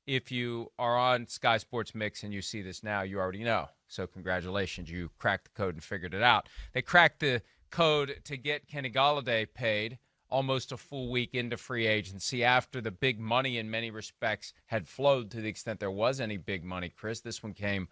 if you are on Sky Sports Mix and you see this now, you already know. So congratulations, you cracked the code and figured it out. They cracked the code to get Kenny Golladay paid almost a full week into free agency after the big money in many respects had flowed, to the extent there was any big money, Chris. This one came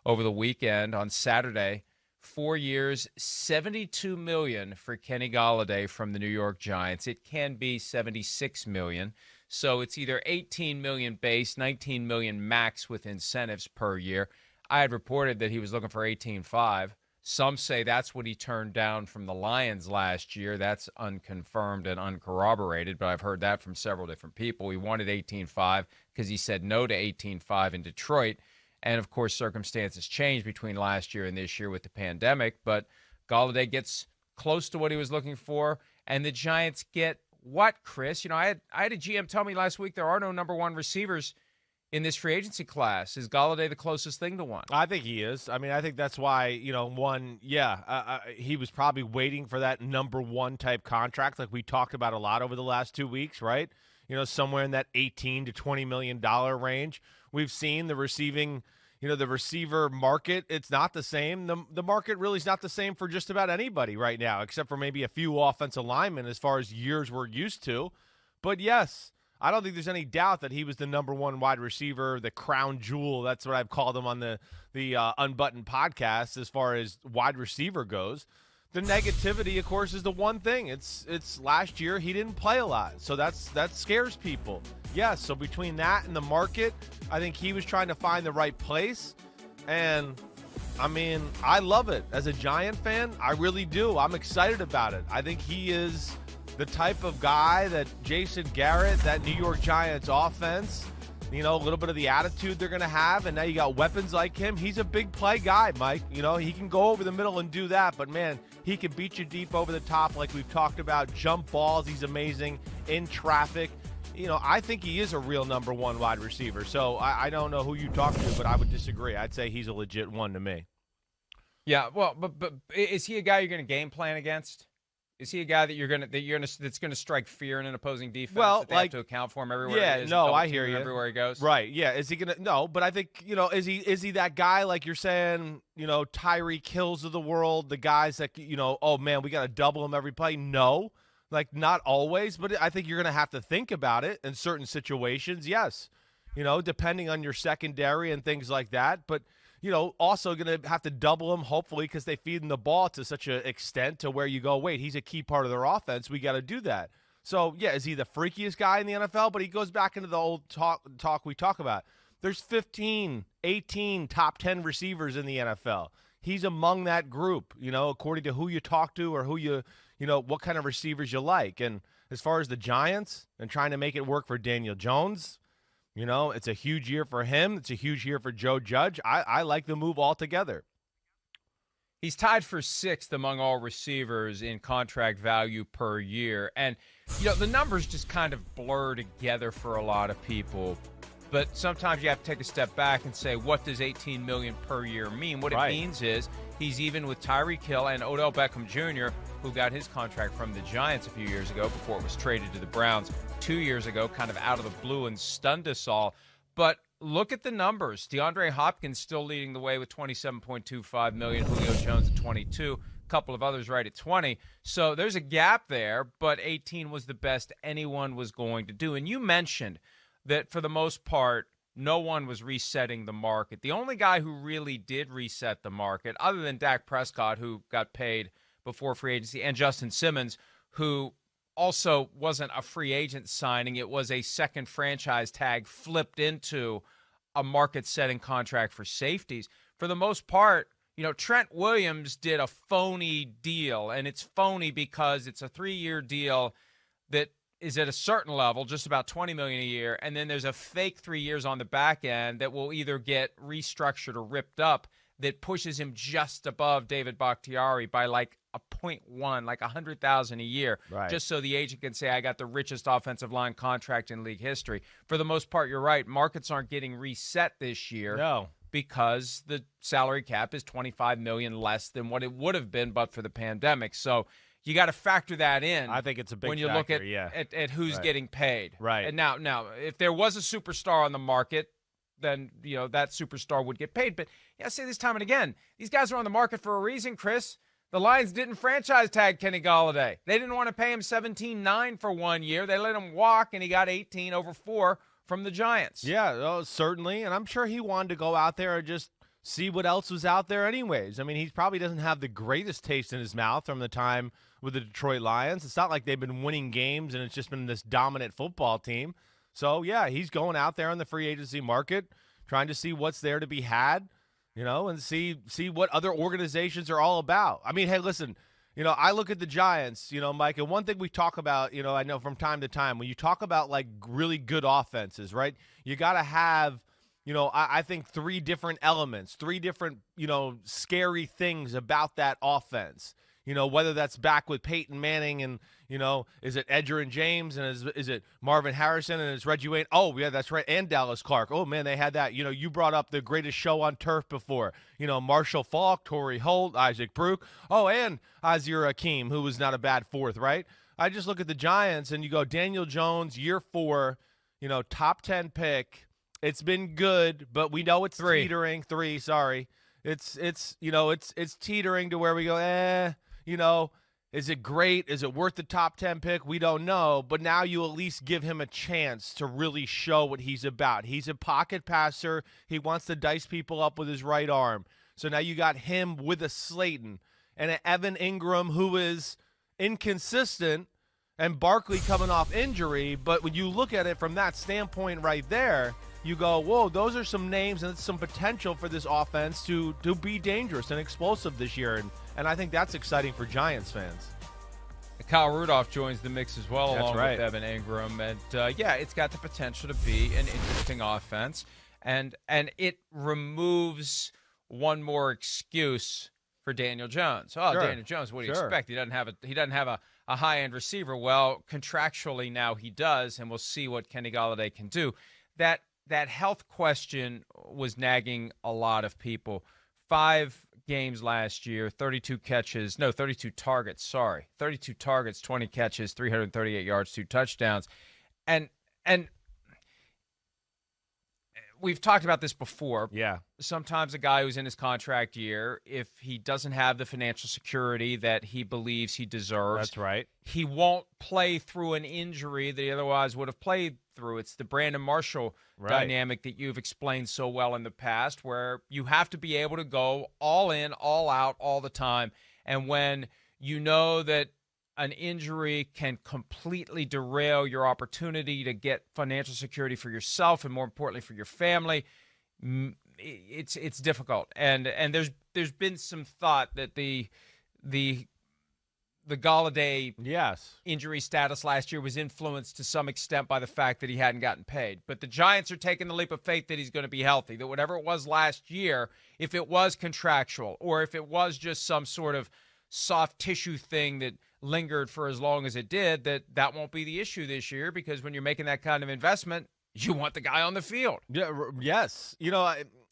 over the weekend on Saturday. 4 years, $72 million for Kenny Golladay from the New York Giants. It can be $76 million. So it's either $18 million base, $19 million max with incentives per year. I had reported that he was looking for $18.5. Some say that's what he turned down from the Lions last year. That's unconfirmed and uncorroborated, but I've heard that from several different people. He wanted $18.5 because he said no to $18.5 in Detroit. And, of course, circumstances changed between last year and this year with the pandemic. But Golladay gets close to what he was looking for, and the Giants get what, Chris? You know, I had a GM tell me last week there are no number one receivers in this free agency class. Is Golladay the closest thing to one? I think he is. I mean, I think that's why, he was probably waiting for that number one type contract like we talked about a lot over the last 2 weeks, right? You know, somewhere in that $18 to $20 million range. We've seen the receiver market. It's not the same. The market really is not the same for just about anybody right now, except for maybe a few offensive linemen as far as years we're used to. But yes, I don't think there's any doubt that he was the number one wide receiver, the crown jewel. That's what I've called him on the Unbuttoned podcast as far as wide receiver goes. The negativity, of course, is the one thing. It's last year he didn't play a lot, so that scares people. Yes, so between that and the market, I think he was trying to find the right place. And, I mean, I love it. As a Giant fan, I really do. I'm excited about it. I think he is the type of guy that Jason Garrett, that New York Giants offense, a little bit of the attitude they're going to have, and now you got weapons like him. He's a big play guy, Mike. He can go over the middle and do that, but, man, he can beat you deep over the top like we've talked about. Jump balls, he's amazing. In traffic. I think he is a real number one wide receiver. So I don't know who you talk to, but I would disagree. I'd say he's a legit one to me. Yeah, well, but is he a guy you're going to game plan against? Is he a guy that's going to strike fear in an opposing defense? Well, that they have to account for him everywhere. Yeah, he is, no, I hear you. Everywhere he goes, right? Yeah, is he going to? No, but I think is he that guy like you're saying? Tyreek Hills of the world, the guys that oh man, we got to double him every play. No. Like, not always, but I think you're going to have to think about it in certain situations, yes. Depending on your secondary and things like that. But, also going to have to double him, hopefully, because they feed him the ball to such an extent to where you go, wait, he's a key part of their offense. We got to do that. So, yeah, is he the freakiest guy in the NFL? But he goes back into the old talk we talk about. There's 15, 18 top 10 receivers in the NFL. He's among that group, according to who you talk to or who what kind of receivers you like. And as far as the Giants and trying to make it work for Daniel Jones, it's a huge year for him. It's a huge year for Joe Judge. I like the move altogether. He's tied for sixth among all receivers in contract value per year. And, the numbers just kind of blur together for a lot of people. But sometimes you have to take a step back and say, what does $18 million per year mean? What it means is he's even with Tyreek Hill and Odell Beckham Jr., who got his contract from the Giants a few years ago before it was traded to the Browns 2 years ago, kind of out of the blue and stunned us all. But look at the numbers. DeAndre Hopkins still leading the way with $27.25 million, Julio Jones at $22, a couple of others right at $20. So there's a gap there, but 18 was the best anyone was going to do. And you mentioned that for the most part, no one was resetting the market. The only guy who really did reset the market, other than Dak Prescott, who got paid before free agency, and Justin Simmons, who also wasn't a free agent signing. It was a second franchise tag flipped into a market-setting contract for safeties. For the most part, Trent Williams did a phony deal, and it's phony because it's a 3-year deal that is at a certain level, just about $20 million a year, and then there's a fake 3 years on the back end that will either get restructured or ripped up that pushes him just above David Bakhtiari by like a 0.1, like $100,000 a year, just so the agent can say, I got the richest offensive line contract in league history. For the most part, you're right. Markets aren't getting reset this year because the salary cap is $25 million less than what it would have been but for the pandemic. So you got to factor that in. I think it's a big when you factor, look at who's getting paid. Right. And now, if there was a superstar on the market, then that superstar would get paid. But I say this time and again, these guys are on the market for a reason, Chris. The Lions didn't franchise tag Kenny Golladay. They didn't want to pay him $17.9 for 1 year. They let him walk, and he got $18 over 4 from the Giants. Yeah, certainly. And I'm sure he wanted to go out there and just see what else was out there anyways. I mean, he probably doesn't have the greatest taste in his mouth from the time with the Detroit Lions. It's not like they've been winning games and it's just been this dominant football team. So, yeah, he's going out there in the free agency market, trying to see what's there to be had, and see what other organizations are all about. I mean, hey, listen, I look at the Giants, Mike, and one thing we talk about, I know from time to time, when you talk about, like, really good offenses, right, you got to have, I think 3 different elements, 3 different, scary things about that offense. Whether that's back with Peyton Manning and, is it Edgerrin James and is it Marvin Harrison and is Reggie Wayne? Oh, yeah, that's right. And Dallas Clark. Oh, man, they had that. You brought up the greatest show on turf before. Marshall Faulk, Torrey Holt, Isaac Brook. Oh, and Azir Hakeem, who was not a bad 4th, right? I just look at the Giants and you go Daniel Jones, year 4, top 10 pick. It's been good, but we know it's teetering. 3, sorry. It's teetering to where we go, is it great? Is it worth the top 10 pick? We don't know, but now you at least give him a chance to really show what he's about. He's a pocket passer. He wants to dice people up with his right arm. So now you got him with a Slayton and an Evan Ingram who is inconsistent and Barkley coming off injury. But when you look at it from that standpoint right there, you go, whoa, those are some names and some potential for this offense to be dangerous and explosive this year. And I think that's exciting for Giants fans. Kyle Rudolph joins the mix as well, That's along right. with Evan Ingram. And, it's got the potential to be an interesting offense. And it removes one more excuse for Daniel Jones. Oh, Sure. Daniel Jones, what do you Sure. expect? He doesn't have a high-end receiver. Well, contractually now he does, and we'll see what Kenny Golladay can do. That health question was nagging a lot of people. 5 games last year, 32 targets, 20 catches, 338 yards, 2 touchdowns. And we've talked about this before. Yeah. Sometimes a guy who's in his contract year, if he doesn't have the financial security that he believes he deserves, That's right. he won't play through an injury that he otherwise would have played through. It's the Brandon Marshall dynamic that you've explained so well in the past, where you have to be able to go all in, all out, all the time. And when you know that an injury can completely derail your opportunity to get financial security for yourself and, more importantly, for your family, it's difficult. And there's been some thought that the Golladay injury status last year was influenced to some extent by the fact that he hadn't gotten paid. But the Giants are taking the leap of faith that he's going to be healthy, that whatever it was last year, if it was contractual or if it was just some sort of soft tissue thing that lingered for as long as it did, that won't be the issue this year, because when you're making that kind of investment, you want the guy on the field. Yeah. Yes.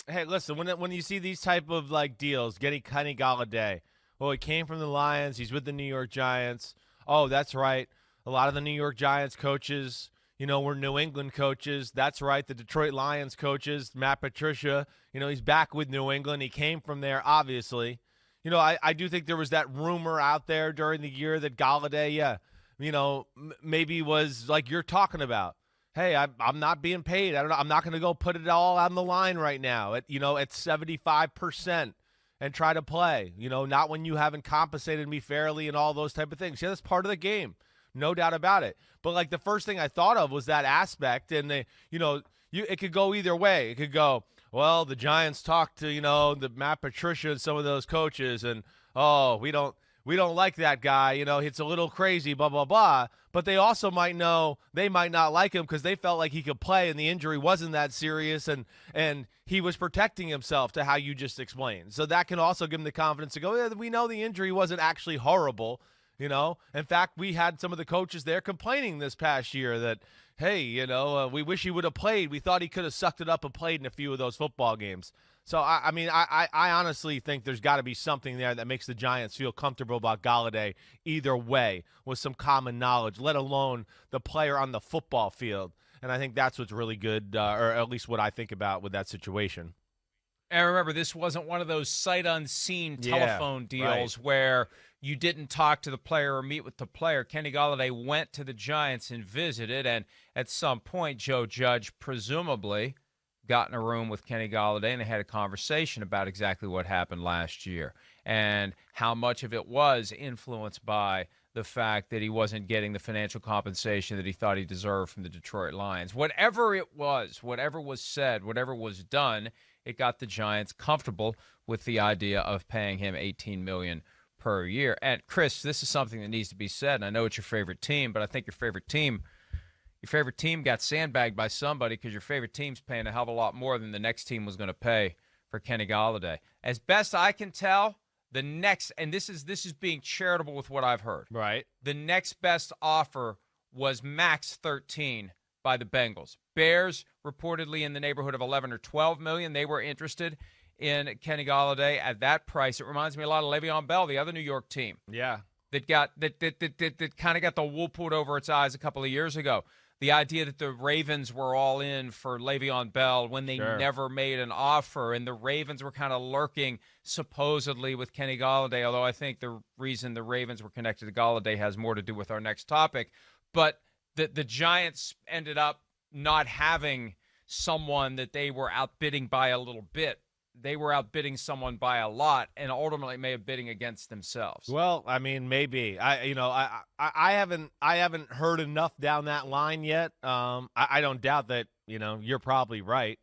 Hey, listen, when you see these type of like deals, getting Kenny Golladay, well, he came from the Lions. He's with the New York Giants. Oh, that's right. A lot of the New York Giants coaches, were New England coaches. That's right. The Detroit Lions coaches, Matt Patricia, he's back with New England. He came from there, obviously. I do think there was that rumor out there during the year that Golladay, maybe was like you're talking about. Hey, I'm not being paid. I don't know. I'm not going to go put it all on the line right now at 75%. And try to play, not when you haven't compensated me fairly and all those type of things. Yeah, that's part of the game, no doubt about it. But like the first thing I thought of was that aspect, and it could go either way. It could go, well, the Giants talked to the Matt Patricia and some of those coaches, and we don't like that guy. It's a little crazy, blah blah blah. But they also might know they might not like him because they felt like he could play and the injury wasn't that serious, and he was protecting himself to how you just explained. So that can also give him the confidence to go, yeah, we know the injury wasn't actually horrible. In fact, we had some of the coaches there complaining this past year that, hey, we wish he would have played. We thought he could have sucked it up and played in a few of those football games. So, I honestly think there's got to be something there that makes the Giants feel comfortable about Golladay either way with some common knowledge, let alone the player on the football field. And I think that's what's really good, or at least what I think about with that situation. And remember, this wasn't one of those sight unseen telephone deals where you didn't talk to the player or meet with the player. Kenny Golladay went to the Giants and visited, and at some point, Joe Judge presumably got in a room with Kenny Golladay, and they had a conversation about exactly what happened last year and how much of it was influenced by the fact that he wasn't getting the financial compensation that he thought he deserved from the Detroit Lions. Whatever it was, whatever was said, whatever was done, it got the Giants comfortable with the idea of paying him $18 million per year. And Chris, this is something that needs to be said. And I know it's your favorite team, but I think your favorite team got sandbagged by somebody, because your favorite team's paying a hell of a lot more than the next team was going to pay for Kenny Golladay. As best I can tell, the next, and this is being charitable with what I've heard. Right. The next best offer was max 13 by the Bengals. Bears reportedly in the neighborhood of 11 or 12 million. They were interested in Kenny Golladay at that price. It reminds me a lot of Le'Veon Bell, the other New York team. Yeah. That kind of got the wool pulled over its eyes a couple of years ago. The idea that the Ravens were all in for Le'Veon Bell when they never made an offer, and the Ravens were kind of lurking supposedly with Kenny Golladay, although I think the reason the Ravens were connected to Golladay has more to do with our next topic. But the Giants ended up not having someone that they were outbidding by a little bit. They were outbidding someone by a lot, and ultimately may have bidding against themselves. Well, I mean, maybe. I haven't heard enough down that line yet. I don't doubt that. You're probably right.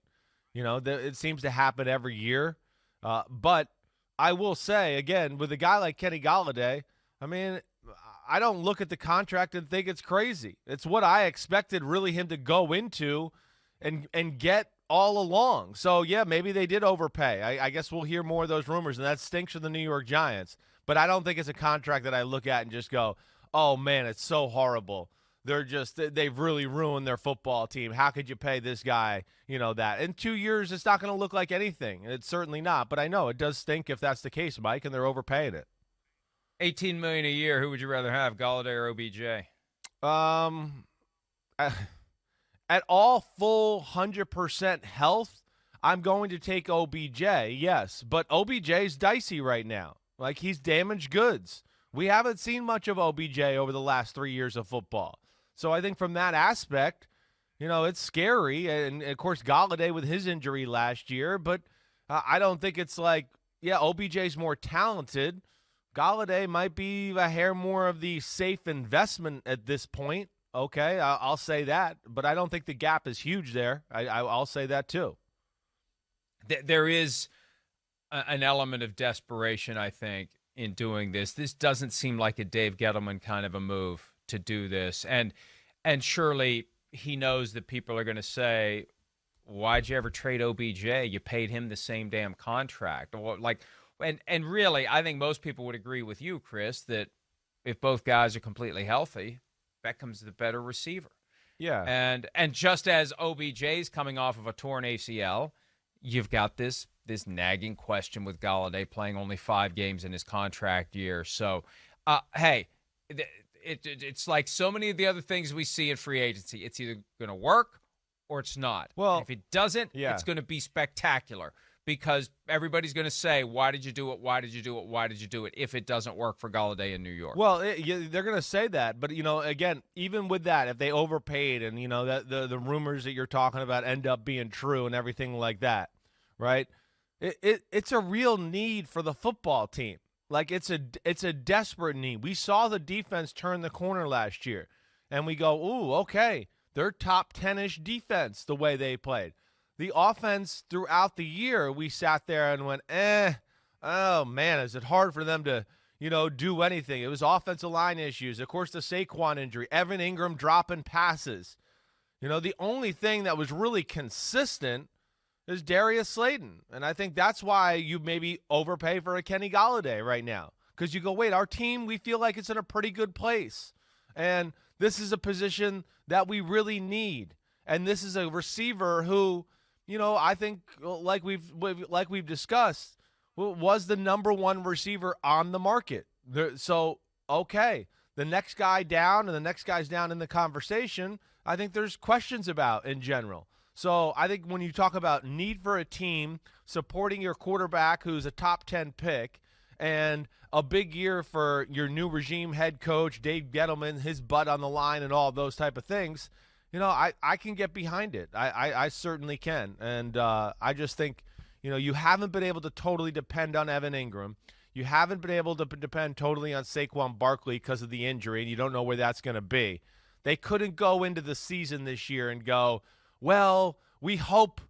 It seems to happen every year. But I will say again, with a guy like Kenny Golladay, I mean, I don't look at the contract and think it's crazy. It's what I expected really him to go into and get all along. So, yeah, maybe they did overpay. I guess we'll hear more of those rumors, and that stinks for the New York Giants. But I don't think it's a contract that I look at and just go, oh, man, it's so horrible. They've really ruined their football team. How could you pay this guy, that? In 2 years, it's not going to look like anything. It's certainly not. But I know it does stink if that's the case, Mike, and they're overpaying it. $18 million a year. Who would you rather have, Golladay or OBJ? At all full 100% health, I'm going to take OBJ, yes. But OBJ's dicey right now. Like, he's damaged goods. We haven't seen much of OBJ over the last 3 years of football. So I think from that aspect, it's scary. And, of course, Golladay with his injury last year. But I don't think it's like, OBJ's more talented. Golladay might be a hair more of the safe investment at this point. Okay, I'll say that, but I don't think the gap is huge there. I'll say that too. There is an element of desperation, I think, in doing this. This doesn't seem like a Dave Gettleman kind of a move to do this, and surely he knows that people are going to say, "Why'd you ever trade OBJ? You paid him the same damn contract." And really, I think most people would agree with you, Chris, that if both guys are completely healthy, Beckham's the better receiver. Yeah. And just as OBJ's coming off of a torn ACL, you've got this nagging question with Golladay playing only 5 games in his contract year. So, hey, it's like so many of the other things we see in free agency. It's either going to work or it's not. Well, and if it doesn't, it's going to be spectacular. Because everybody's going to say, why did you do it? Why did you do it? Why did you do it? If it doesn't work for Golladay in New York. Well, they're going to say that. But, again, even with that, if they overpaid and, that the rumors that you're talking about end up being true and everything like that, right, it's a real need for the football team. Like, it's a desperate need. We saw the defense turn the corner last year. And we go, ooh, okay, they're top 10-ish defense the way they played. The offense throughout the year, we sat there and went, oh, man, is it hard for them to, do anything? It was offensive line issues. Of course, the Saquon injury, Evan Ingram dropping passes. The only thing that was really consistent is Darius Slayton. And I think that's why you maybe overpay for a Kenny Golladay right now. because you go, wait, our team, we feel like it's in a pretty good place. And this is a position that we really need. And this is a receiver who, I think like we've discussed, was the number one receiver on the market. So, okay, the next guy down and the next guy's down in the conversation, I think there's questions about in general. So I think when you talk about need for a team, supporting your quarterback who's a top 10 pick, and a big year for your new regime head coach, Dave Gettleman, his butt on the line and all those type of things, I can get behind it. I certainly can. And I just think, you haven't been able to totally depend on Evan Ingram. You haven't been able to depend totally on Saquon Barkley because of the injury, and you don't know where that's going to be. They couldn't go into the season this year and go, well, we hope,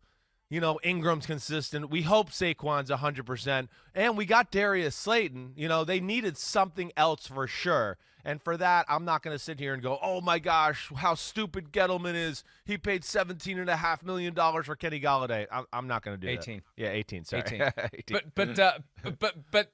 Ingram's consistent. We hope Saquon's 100%. And we got Darius Slayton. They needed something else for sure. And for that, I'm not going to sit here and go, oh, my gosh, how stupid Gettleman is. He paid $17.5 million for Kenny Golladay. I'm not going to do 18. that. Yeah, 18, sorry. 18. 18. But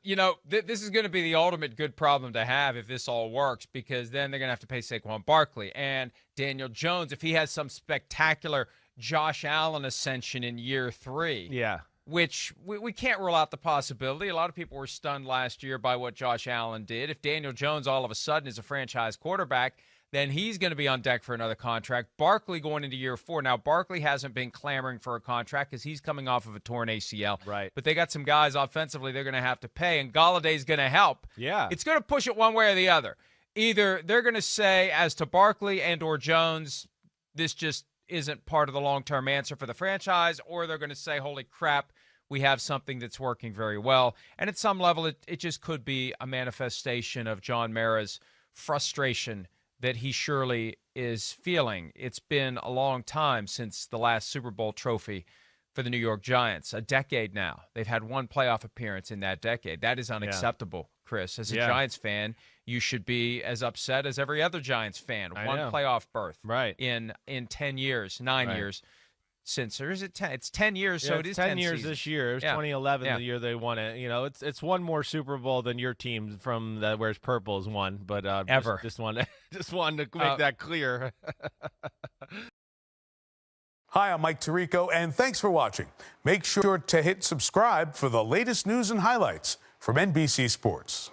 this is going to be the ultimate good problem to have if this all works, because then they're going to have to pay Saquon Barkley and Daniel Jones if he has some spectacular Josh Allen ascension in year 3. Yeah. Which we can't rule out the possibility. A lot of people were stunned last year by what Josh Allen did. If Daniel Jones all of a sudden is a franchise quarterback, then he's going to be on deck for another contract. Barkley going into year 4. Now, Barkley hasn't been clamoring for a contract because he's coming off of a torn ACL. Right. But they got some guys offensively they're going to have to pay, and Galladay's going to help. Yeah. It's going to push it one way or the other. Either they're going to say, as to Barkley and or Jones, this just isn't part of the long-term answer for the franchise, or they're going to say, holy crap, we have something that's working very well. And at some level, it just could be a manifestation of John Mara's frustration that he surely is feeling. It's been a long time since the last Super Bowl trophy for the New York Giants, a decade now. They've had one playoff appearance in that decade. That is unacceptable, Chris. As a Giants fan, you should be as upset as every other Giants fan. One playoff berth in 10 years, 9 years since. Or is it 10? It's 10 years, so it is 10 years seasons. this year. It was 2011 the year they won it. It's one more Super Bowl than your team from that wears purple has won. But ever. Just wanted to make that clear. Hi, I'm Mike Tirico, and thanks for watching. Make sure to hit subscribe for the latest news and highlights from NBC Sports.